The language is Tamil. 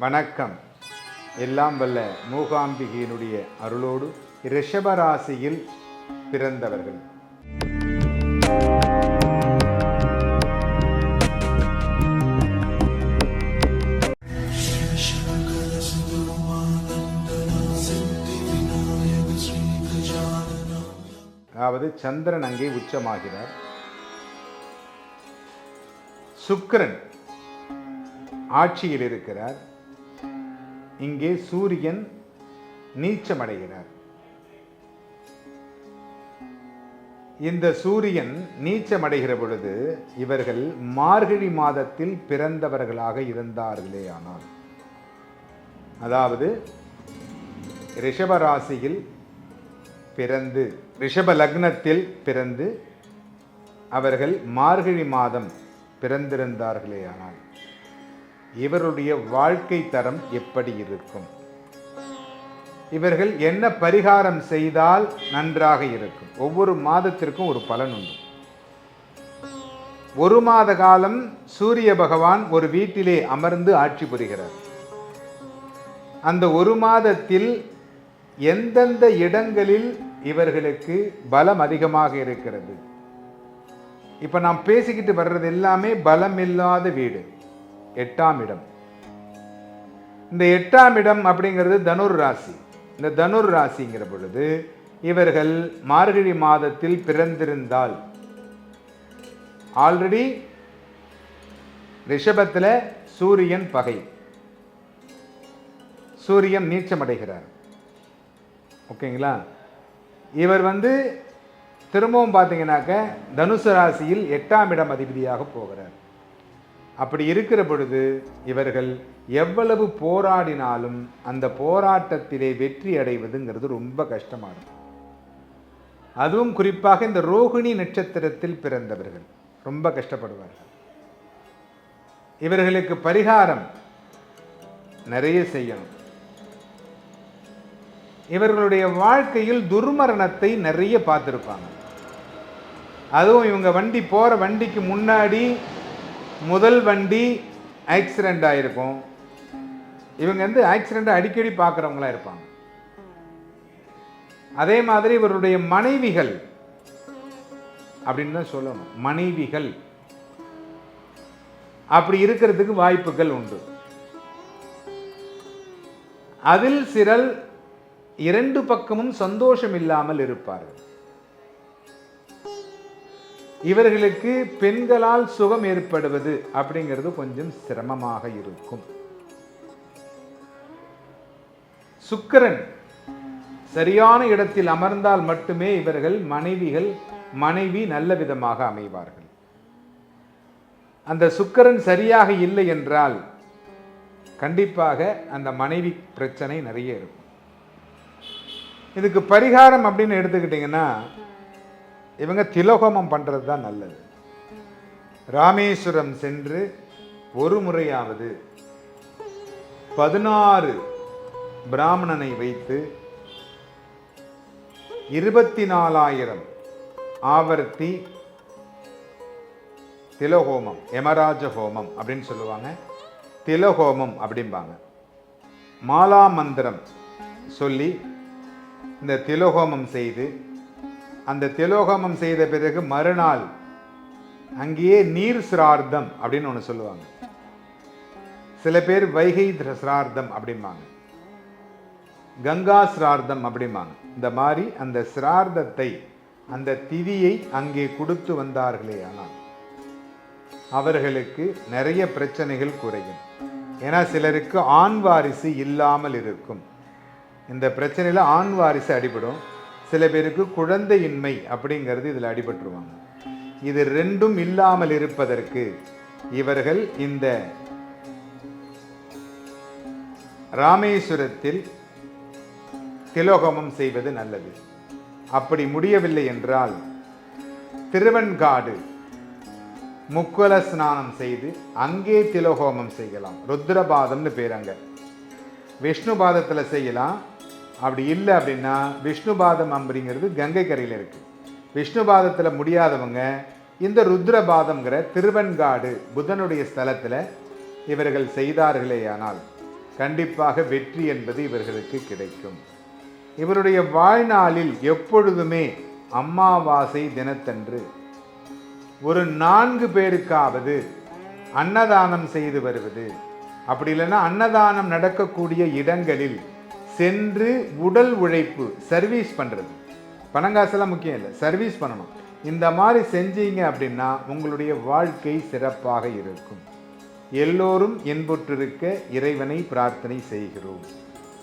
வணக்கம். எல்லாம் வல்ல மூகாம்பிகையினுடைய அருளோடு ரிஷபராசியில் பிறந்தவர்கள் அதாவது சந்திரன் அங்கே உச்சமாகிறார். சுக்கிரன் ஆட்சியில் இருக்கிறார். இங்கே சூரியன் நீச்சமடைகிறார். இந்த சூரியன் நீச்சமடைகிற பொழுது இவர்கள் மார்கழி மாதத்தில் பிறந்தவர்களாக இருந்தார்களே ஆனால், அதாவது ரிஷபராசியில் பிறந்து ரிஷப லக்னத்தில் பிறந்து அவர்கள் மார்கழி மாதம் பிறந்திருந்தார்களே ஆனால் இவருடைய வாழ்க்கை தரம் எப்படி இருக்கும்? இவர்கள் என்ன பரிகாரம் செய்தால் நன்றாக இருக்கும்? ஒவ்வொரு மாதத்திற்கும் ஒரு பலன் உண்டு. ஒரு மாத காலம் சூரிய பகவான் ஒரு வீட்டிலே அமர்ந்து ஆட்சி புரிகிறார். அந்த ஒரு மாதத்தில் எந்தெந்த இடங்களில் இவர்களுக்கு பலம் அதிகமாக இருக்கிறது? இப்ப நாம் பேசிக்கிட்டு வர்றது எல்லாமே பலம் இல்லாத வீடு. 8ஆம் இடம். இந்த 8ஆம் இடம் அப்படிங்கிறது தனுர் ராசி. இந்த தனுர் ராசிங்கிற பொழுது இவர்கள் மார்கழி மாதத்தில் பிறந்திருந்தால், ஆல்ரெடி ரிஷபத்தில் சூரியன் பகை, சூரியன் நீச்சமடைகிறார். ஓகேங்களா? இவர் திரும்பவும் பார்த்தீங்கன்னாக்க தனுசு ராசியில் 8ஆம் இடம் அதிபதியாக போகிறார். அப்படி இருக்கிற பொழுது இவர்கள் எவ்வளவு போராடினாலும் அந்த போராட்டத்திலே வெற்றி அடைவதுங்கிறது ரொம்ப கஷ்டமாக இருக்கும். அதுவும் குறிப்பாக இந்த ரோகிணி நட்சத்திரத்தில் பிறந்தவர்கள் ரொம்ப கஷ்டப்படுவார்கள். இவர்களுக்கு பரிகாரம் நிறைய செய்யணும். இவர்களுடைய வாழ்க்கையில் துர்மரணத்தை நிறைய பார்த்துருப்பாங்க. அதுவும் இவங்க வண்டி போகிற வண்டிக்கு முன்னாடி முதல் வண்டி ஆக்சிடெண்ட் ஆகிருக்கும். இவங்க ஆக்சிடெண்ட் அடிக்கடி பார்க்குறவங்களா இருப்பாங்க. அதே மாதிரி இவருடைய மனைவிகள் அப்படின்னு தான் சொல்லணும். மனைவிகள் அப்படி இருக்கிறதுக்கு வாய்ப்புகள் உண்டு. அதில் சிலர் 2 பக்கமும் சந்தோஷம் இல்லாமல் இருப்பார்கள். இவர்களுக்கு பெண்களால் சுகம் ஏற்படுவது அப்படிங்கிறது கொஞ்சம் சிரமமாக இருக்கும். சுக்கிரன் சரியான இடத்தில் அமர்ந்தால் மட்டுமே இவர்கள் மனைவி நல்ல விதமாக அமைவார்கள். அந்த சுக்கிரன் சரியாக இல்லை என்றால் கண்டிப்பாக அந்த மனைவி பிரச்சனை நிறைய இருக்கும். இதுக்கு பரிகாரம் அப்படின்னு எடுத்துக்கிட்டிங்கன்னா இவங்க திலோகமம் பண்ணுறது தான் நல்லது. ராமேஸ்வரம் சென்று ஒரு முறையாவது 16 பிராமணனை வைத்து 24,000 ஆவர்த்தி திலோகோமம், யமராஜ ஹோமம் அப்படின்னு சொல்லுவாங்க, திலோகோமம் அப்படிம்பாங்க. மாலா மந்திரம் சொல்லி இந்த திலோகோமம் செய்து, அந்த திலோகமம் செய்த பிறகு மறுநாள் அங்கேயே நீர் சிரார்த்தம் அப்படின்னு ஒன்று சொல்லுவாங்க. சில பேர் வைகை சிரார்த்தம் அப்படிம்பாங்க, கங்கா சிரார்த்தம் அப்படிம்பாங்க. இந்த மாதிரி அந்த சிரார்த்தத்தை, அந்த திதியை அங்கே கொடுத்து வந்தார்களே ஆனால் அவர்களுக்கு நிறைய பிரச்சனைகள் குறையும். ஏன்னா சிலருக்கு ஆண் வாரிசு இல்லாமல் இருக்கும். இந்த பிரச்சனையில் ஆண் வாரிசு அடிபடும். சில பேருக்கு குழந்தையின்மை அப்படிங்கிறது இதில் அடிபட்டுருவாங்க. இது 2ம் இல்லாமல் இருப்பதற்கு இவர்கள் இந்த ராமேஸ்வரத்தில் திலோகமம் செய்வது நல்லது. அப்படி முடியவில்லை என்றால் திருவெண்காடு முக்குல ஸ்நானம் செய்து அங்கே திலோகோமம் செய்யலாம். ருத்ரபாதம்னு பேர். அங்கே விஷ்ணு பாதத்தில் செய்யலாம். அப்படி இல்லை அப்படின்னா விஷ்ணு பாதம் அப்படிங்கிறது கங்கை கரையில் இருக்கு. விஷ்ணு பாதத்தில் முடியாதவங்க இந்த ருத்ரபாதம்ங்கிற திருவெண்காடு புதனுடைய ஸ்தலத்தில் இவர்கள் செய்தார்களேயானால் கண்டிப்பாக வெற்றி என்பது இவர்களுக்கு கிடைக்கும். இவருடைய வாழ்நாளில் எப்பொழுதுமே அமாவாசை தினத்தன்று ஒரு 4 பேருக்காவது அன்னதானம் செய்து வருவது, அப்படி இல்லைன்னா அன்னதானம் நடக்கக்கூடிய இடங்களில் சென்று உடல் உழைப்பு சர்வீஸ் பண்ணுறது, பணங்காசெல்லாம் முக்கியம் இல்லை, சர்வீஸ் பண்ணணும். இந்த மாதிரி செஞ்சீங்க அப்படின்னா உங்களுடைய வாழ்க்கை சிறப்பாக இருக்கும். எல்லோரும் இன்புற்றிருக்க இறைவனை பிரார்த்தனை செய்கிறோம்.